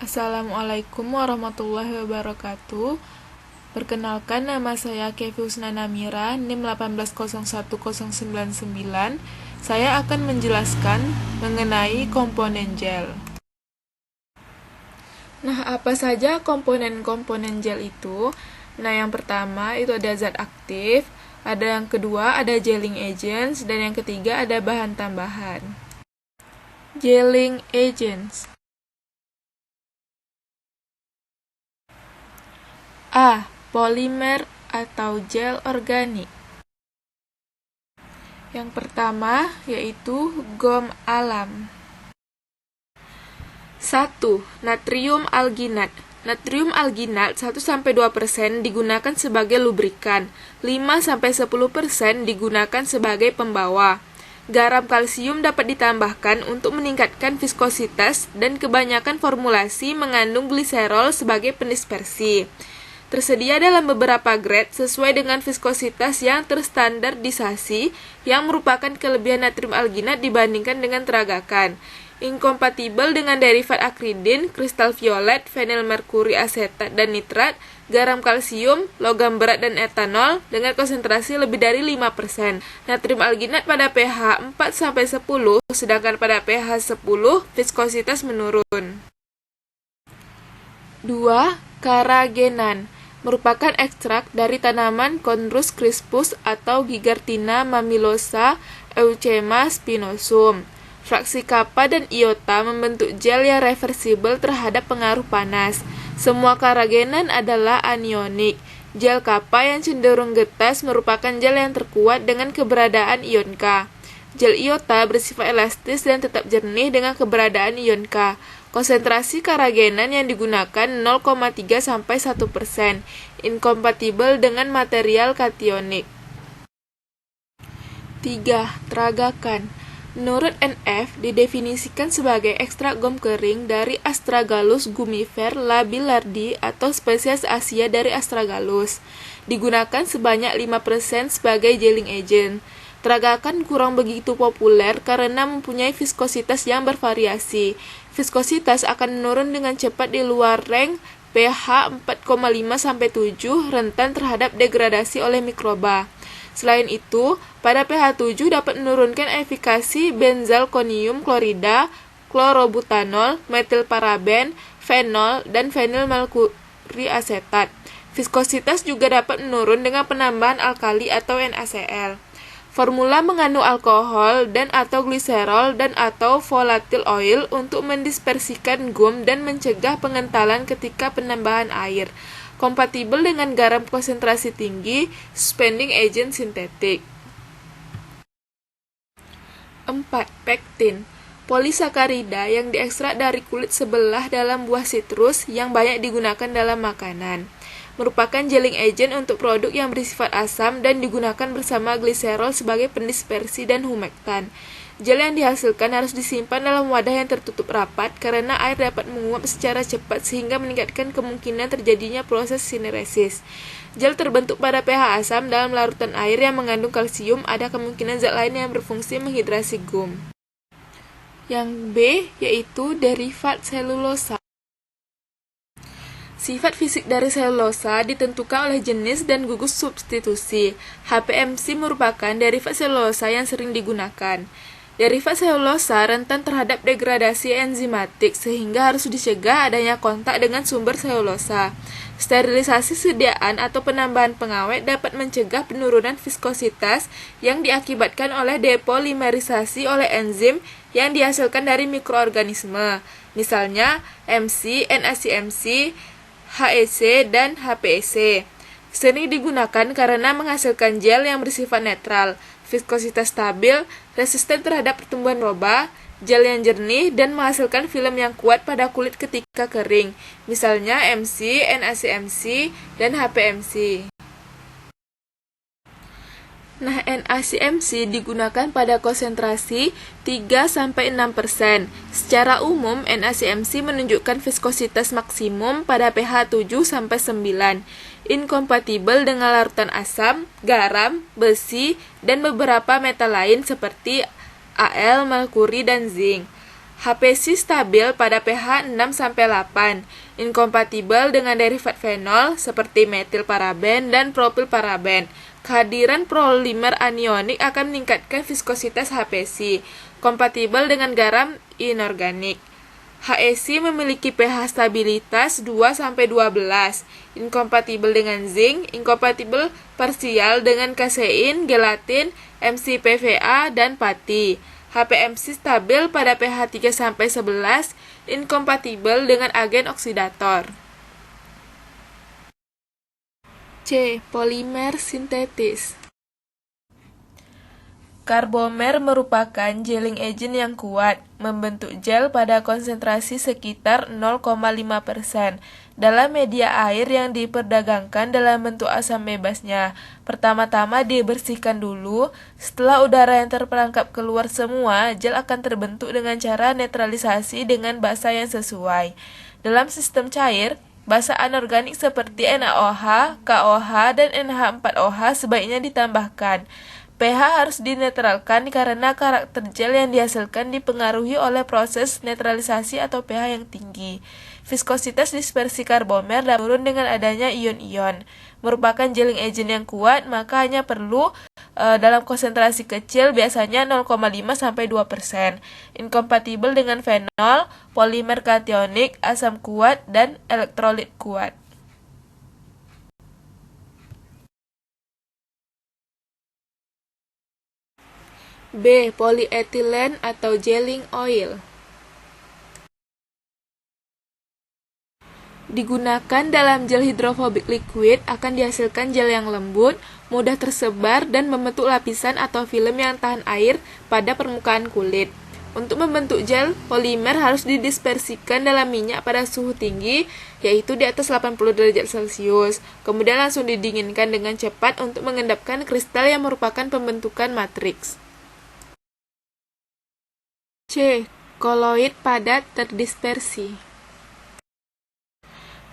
Assalamualaikum warahmatullahi wabarakatuh. Perkenalkan, nama saya Kevi Husna Namira, NIM 1801099. Saya akan menjelaskan mengenai komponen gel. Nah, apa saja komponen-komponen gel itu? Nah, yang pertama itu ada zat aktif, ada yang kedua ada gelling agents, dan yang ketiga ada bahan tambahan. Gelling agents. A. Polimer atau gel organik. Yang pertama yaitu gom alam. 1. Natrium alginat. Natrium alginat 1-2% digunakan sebagai lubrikan, 5-10% digunakan sebagai pembawa. Garam kalsium dapat ditambahkan untuk meningkatkan viskositas dan kebanyakan formulasi mengandung gliserol sebagai pendispersi. Tersedia dalam beberapa grade sesuai dengan viskositas yang terstandardisasi yang merupakan kelebihan natrium alginat dibandingkan dengan teragakan. Inkompatibel dengan derivat akridin, kristal violet, fenil merkuri asetat dan nitrat, garam kalsium, logam berat dan etanol dengan konsentrasi lebih dari 5%. Natrium alginat pada pH 4-10, sedangkan pada pH 10 viskositas menurun. 2. Karagenan merupakan ekstrak dari tanaman Chondrus crispus atau Gigartina mammillaria Euchema spinosum. Fraksi kappa dan iota membentuk gel yang reversibel terhadap pengaruh panas. Semua karagenan adalah anionik. Gel kappa yang cenderung getas merupakan gel yang terkuat dengan keberadaan ion K. Gel iota bersifat elastis dan tetap jernih dengan keberadaan ion K. Konsentrasi karagenan yang digunakan 0,3-1%, inkompatibel dengan material kationik. 3. Tragakan. Menurut NF, didefinisikan sebagai ekstrak gom kering dari Astragalus gummifer labillardi atau spesies Asia dari Astragalus. Digunakan sebanyak 5% sebagai gelling agent. Tragakan kurang begitu populer karena mempunyai viskositas yang bervariasi. Viskositas akan menurun dengan cepat di luar range pH 4,5-7 rentan terhadap degradasi oleh mikroba. Selain itu, pada pH 7 dapat menurunkan efikasi benzalkonium klorida, klorobutanol, metilparaben, fenol, dan fenil merkuri asetat. Viskositas juga dapat menurun dengan penambahan alkali atau NaCl. Formula mengandung alkohol dan atau gliserol dan atau volatile oil untuk mendispersikan gum dan mencegah pengentalan ketika penambahan air. Kompatibel dengan garam konsentrasi tinggi, suspending agent sintetik. 4. Pektin. Polisakarida yang diekstrak dari kulit sebelah dalam buah sitrus yang banyak digunakan dalam makanan. Merupakan gelling agent untuk produk yang bersifat asam dan digunakan bersama gliserol sebagai pendispersi dan humektan. Gel yang dihasilkan harus disimpan dalam wadah yang tertutup rapat karena air dapat menguap secara cepat sehingga meningkatkan kemungkinan terjadinya proses sineresis. Gel terbentuk pada pH asam dalam larutan air yang mengandung kalsium, ada kemungkinan zat lain yang berfungsi menghidrasi gum. Yang B yaitu derivat selulosa. Sifat fisik dari selulosa ditentukan oleh jenis dan gugus substitusi. HPMC merupakan derivat selulosa yang sering digunakan. Derivat selulosa rentan terhadap degradasi enzimatik sehingga harus dicegah adanya kontak dengan sumber selulosa. Sterilisasi sediaan atau penambahan pengawet dapat mencegah penurunan viskositas yang diakibatkan oleh depolimerisasi oleh enzim yang dihasilkan dari mikroorganisme, misalnya MC, NaCMC, HEC, dan HPEC. Sering digunakan karena menghasilkan gel yang bersifat netral, viskositas stabil, resisten terhadap pertumbuhan mikroba, gel yang jernih, dan menghasilkan film yang kuat pada kulit ketika kering, misalnya MC, NaCMC, dan HPMC. Nah, NaCMC digunakan pada konsentrasi 3-6%. Secara umum, NaCMC menunjukkan viskositas maksimum pada pH 7-9, inkompatibel dengan larutan asam, garam, besi, dan beberapa metal lain seperti Al, merkuri, dan zinc. HPC stabil pada pH 6-8, inkompatibel dengan derivat fenol seperti metilparaben dan propilparaben. Kehadiran polimer anionik akan meningkatkan viskositas HPC, kompatibel dengan garam inorganik. HEC memiliki pH stabilitas 2-12, inkompatibel dengan zinc, inkompatibel parsial dengan kasein, gelatin, MCPVA, dan pati. HPMC stabil pada pH 3-11, inkompatibel dengan agen oksidator. C. Polimer sintetis. Karbomer merupakan gelling agent yang kuat, membentuk gel pada konsentrasi sekitar 0,5% dalam media air yang diperdagangkan dalam bentuk asam bebasnya. Pertama-tama dibersihkan dulu, setelah udara yang terperangkap keluar semua, gel akan terbentuk dengan cara netralisasi dengan basa yang sesuai. Dalam sistem cair, basa anorganik seperti NaOH, KOH, dan NH4OH sebaiknya ditambahkan. pH harus dinetralkan karena karakter gel yang dihasilkan dipengaruhi oleh proses netralisasi atau pH yang tinggi. Viskositas dispersi karbomer dapat turun dengan adanya ion-ion. Merupakan gelling agent yang kuat, maka hanya perlu dalam konsentrasi kecil, biasanya 0,5-2%. Inkompatibel dengan fenol, polimer kationik, asam kuat, dan elektrolit kuat. B. Polyethylene atau gelling oil. Digunakan dalam gel hidrofobik liquid akan dihasilkan gel yang lembut, mudah tersebar, dan membentuk lapisan atau film yang tahan air pada permukaan kulit. Untuk membentuk gel, polimer harus didispersikan dalam minyak pada suhu tinggi, yaitu di atas 80 derajat Celcius. Kemudian langsung didinginkan dengan cepat untuk mengendapkan kristal yang merupakan pembentukan matriks. C. Koloid padat terdispersi.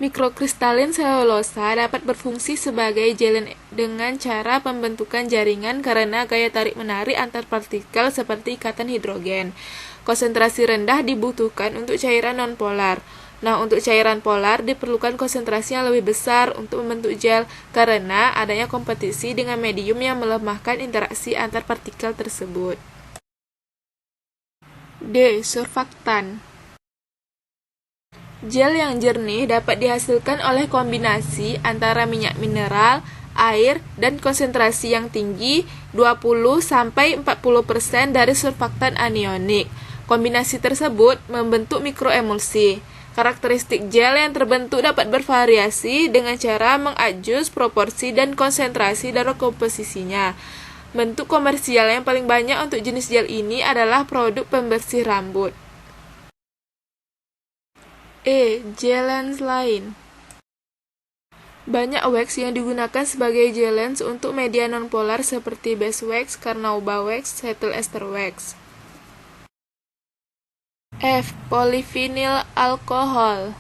Mikrokristalin selulosa dapat berfungsi sebagai gelin dengan cara pembentukan jaringan karena gaya tarik-menarik antar partikel seperti ikatan hidrogen. Konsentrasi rendah dibutuhkan untuk cairan nonpolar. Nah, untuk cairan polar diperlukan konsentrasi yang lebih besar untuk membentuk gel karena adanya kompetisi dengan medium yang melemahkan interaksi antar partikel tersebut. D. Surfaktan. Gel yang jernih dapat dihasilkan oleh kombinasi antara minyak mineral, air, dan konsentrasi yang tinggi 20-40% dari surfaktan anionik. Kombinasi tersebut membentuk mikroemulsi. Karakteristik gel yang terbentuk dapat bervariasi dengan cara mengadjust proporsi dan konsentrasi dari komposisinya. Bentuk komersial yang paling banyak untuk jenis gel ini adalah produk pembersih rambut. E. Gelens lain. Banyak wax yang digunakan sebagai gelens untuk media nonpolar seperti beeswax, carnauba wax, cetyl ester wax. F. Polyvinyl alkohol.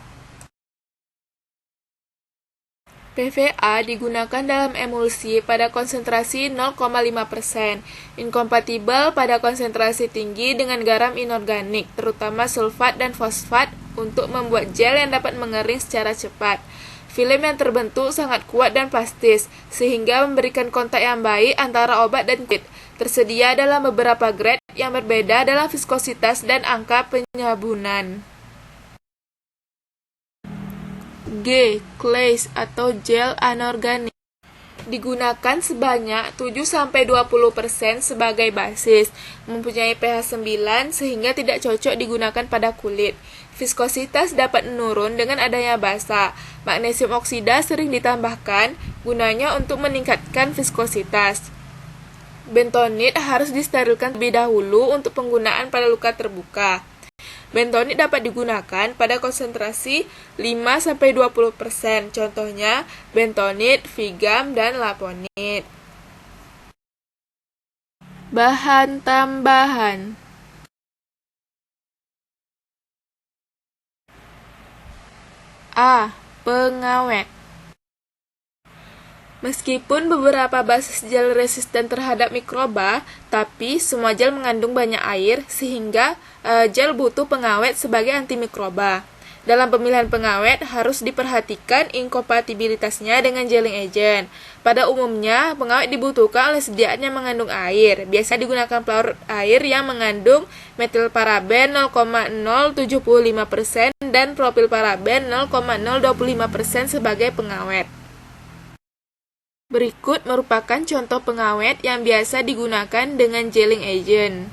PVA digunakan dalam emulsi pada konsentrasi 0,5%, inkompatibel pada konsentrasi tinggi dengan garam inorganik, terutama sulfat dan fosfat, untuk membuat gel yang dapat mengering secara cepat. Film yang terbentuk sangat kuat dan plastis, sehingga memberikan kontak yang baik antara obat dan kulit. Tersedia dalam beberapa grade yang berbeda dalam viskositas dan angka penyabunan. G. Glaze atau gel anorganik. Digunakan sebanyak 7-20% sebagai basis, mempunyai pH 9 sehingga tidak cocok digunakan pada kulit. Viskositas dapat menurun dengan adanya basa. Magnesium oksida sering ditambahkan, gunanya untuk meningkatkan viskositas. Bentonit harus disterilkan terlebih dahulu untuk penggunaan pada luka terbuka. Bentonit dapat digunakan pada konsentrasi 5-20%, contohnya bentonit, vigam, dan laponit. Bahan tambahan. A. Pengawet. Meskipun beberapa basis gel resisten terhadap mikroba, tapi semua gel mengandung banyak air sehingga gel butuh pengawet sebagai antimikroba. Dalam pemilihan pengawet harus diperhatikan inkompatibilitasnya dengan gelling agent. Pada umumnya, pengawet dibutuhkan oleh sediaan yang mengandung air. Biasa digunakan pelarut air yang mengandung metilparaben 0,075% dan propilparaben 0,025% sebagai pengawet. Berikut merupakan contoh pengawet yang biasa digunakan dengan gelling agent.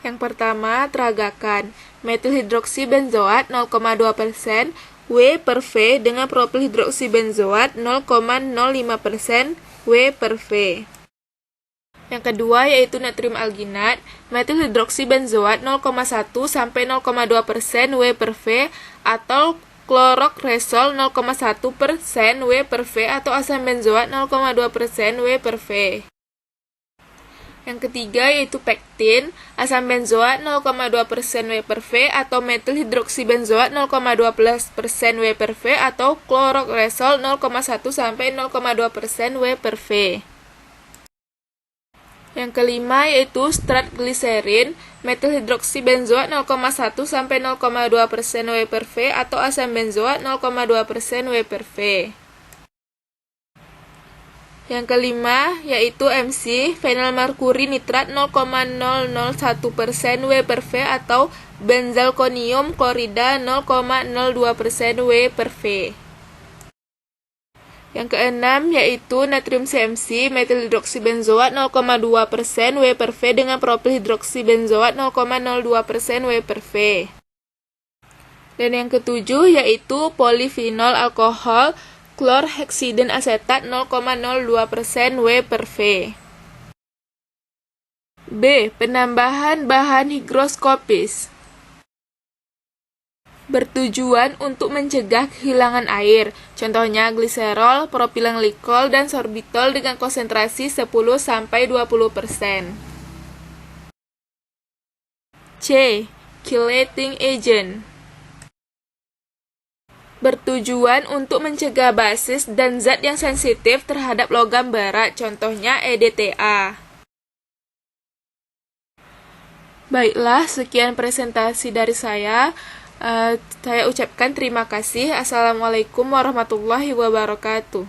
Yang pertama, teragakan metilhidroksibenzoat 0,2% W/V dengan propilhidroksibenzoat 0,05% W/V. Yang kedua yaitu natrium alginat, metilhidroksibenzoat 0,1 sampai 0,2% W/V atau klorokresol 0,1% W/V atau asam benzoat 0,2% W/V. Yang ketiga yaitu pektin, asam benzoat 0,2% W/V atau metilhidroksibenzoat 0,12% W/V atau klorokresol 0,1 sampai 0,2% W/V. Yang kelima yaitu stratgliserin, metilhidroksibenzoat 0,1 sampai 0,2% W/V atau asam benzoat 0,2% W/V. Yang kelima yaitu MC, fenilmerkuri nitrat 0,001% W/V atau benzalkonium klorida 0,02% W/V. Yang keenam yaitu natrium CMC, metilhidroksibenzoat 0,2% W/V dengan propilhidroksibenzoat 0,02% W/V. Dan yang ketujuh yaitu polifenol alkohol klorhexidin asetat 0,02% W/V. B. Penambahan bahan higroskopis bertujuan untuk mencegah kehilangan air, contohnya gliserol, propilenglikol, dan sorbitol dengan konsentrasi 10-20%. C. Chelating agent bertujuan untuk mencegah basis dan zat yang sensitif terhadap logam berat, contohnya EDTA. Baiklah, sekian presentasi dari saya. Saya ucapkan terima kasih. Assalamualaikum warahmatullahi wabarakatuh.